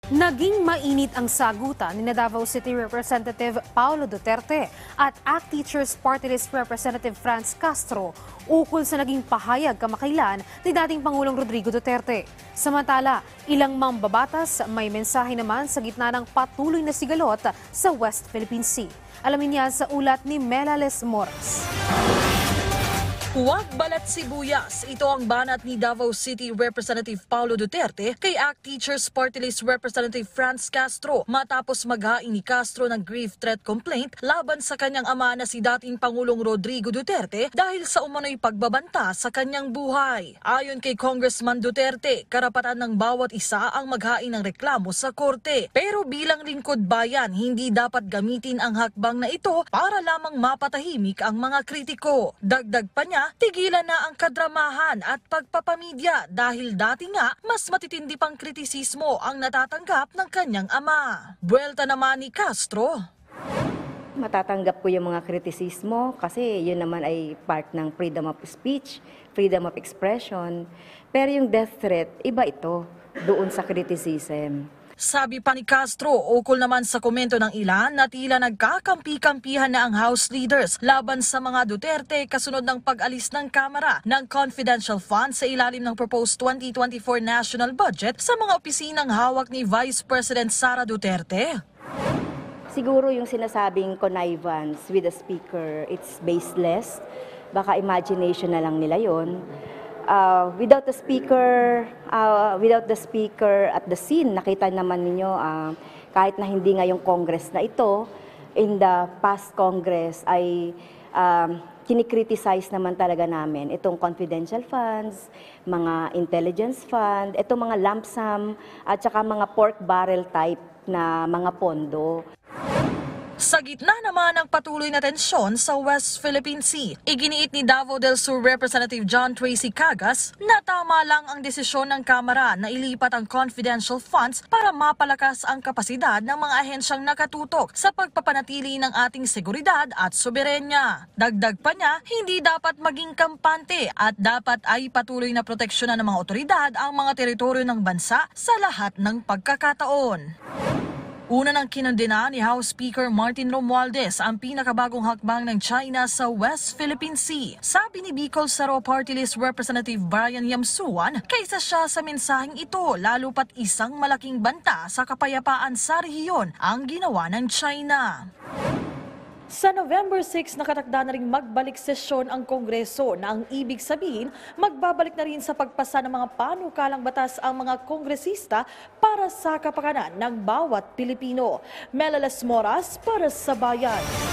Naging mainit ang sagutan ni Davao City Representative Paulo Duterte at ACT Teachers Party List Representative Franz Castro ukol sa naging pahayag kamakailan ni dating Pangulong Rodrigo Duterte. Samantala, ilang mambabatas may mensahe naman sa gitna ng patuloy na sigalot sa West Philippine Sea. Alamin niya sa ulat ni Melales Moras. Huwag balat sibuyas. Ito ang banat ni Davao City Representative Paulo Duterte kay ACT Teachers Party List Representative Franz Castro matapos maghain ni Castro ng grief threat complaint laban sa kanyang ama na si dating Pangulong Rodrigo Duterte dahil sa umano'y pagbabanta sa kanyang buhay. Ayon kay Congressman Duterte, karapatan ng bawat isa ang maghain ng reklamo sa korte. Pero bilang lingkod bayan, hindi dapat gamitin ang hakbang na ito para lamang mapatahimik ang mga kritiko. Dagdag pa niya, tigilan na ang kadramahan at pagpapamedya dahil dati nga mas matitindi pang kritisismo ang natatanggap ng kanyang ama. Buwelta naman ni Castro. Matatanggap ko yung mga kritisismo kasi yun naman ay part ng freedom of speech, freedom of expression. Pero yung death threat, iba ito doon sa criticism. Sabi pa ni Castro, ukol naman sa komento ng ilan na tila nagkakampi-kampihan na ang House leaders laban sa mga Duterte kasunod ng pag-alis ng Kamara ng confidential funds sa ilalim ng proposed 2024 national budget sa mga opisinang hawak ni Vice President Sara Duterte. Siguro yung sinasabing connivance with the speaker, it's baseless. Baka imagination na lang nila yon. Without the speaker at the scene, nakita naman ninyo kahit na hindi ngayong Congress na ito, in the past Congress ay kinikriticize naman talaga namin itong confidential funds, mga intelligence fund, itong mga lump sum at saka mga pork barrel type na mga pondo. Sa gitna naman ng patuloy na tensyon sa West Philippine Sea, iginiit ni Davao del Sur Representative John Tracy Cagas na tama lang ang desisyon ng Kamara na ilipat ang confidential funds para mapalakas ang kapasidad ng mga ahensyang nakatutok sa pagpapanatili ng ating seguridad at soberenya. Dagdag pa niya, hindi dapat maging kampante at dapat ay patuloy na proteksyonan ng mga otoridad ang mga teritoryo ng bansa sa lahat ng pagkakataon. Una nang kinondena ni House Speaker Martin Romualdez ang pinakabagong hakbang ng China sa West Philippine Sea. Sabi ni Bicol Saro Party List Representative Brian Yamsuan, kaysa siya sa mensaheng ito, lalo pat isang malaking banta sa kapayapaan sa rehiyon ang ginawa ng China. Sa November 6, nakatakda na ring magbalik sesyon ang Kongreso na ang ibig sabihin, magbabalik na rin sa pagpasa ng mga panukalang batas ang mga kongresista para sa kapakanan ng bawat Pilipino. Melales Moras para sa Bayan.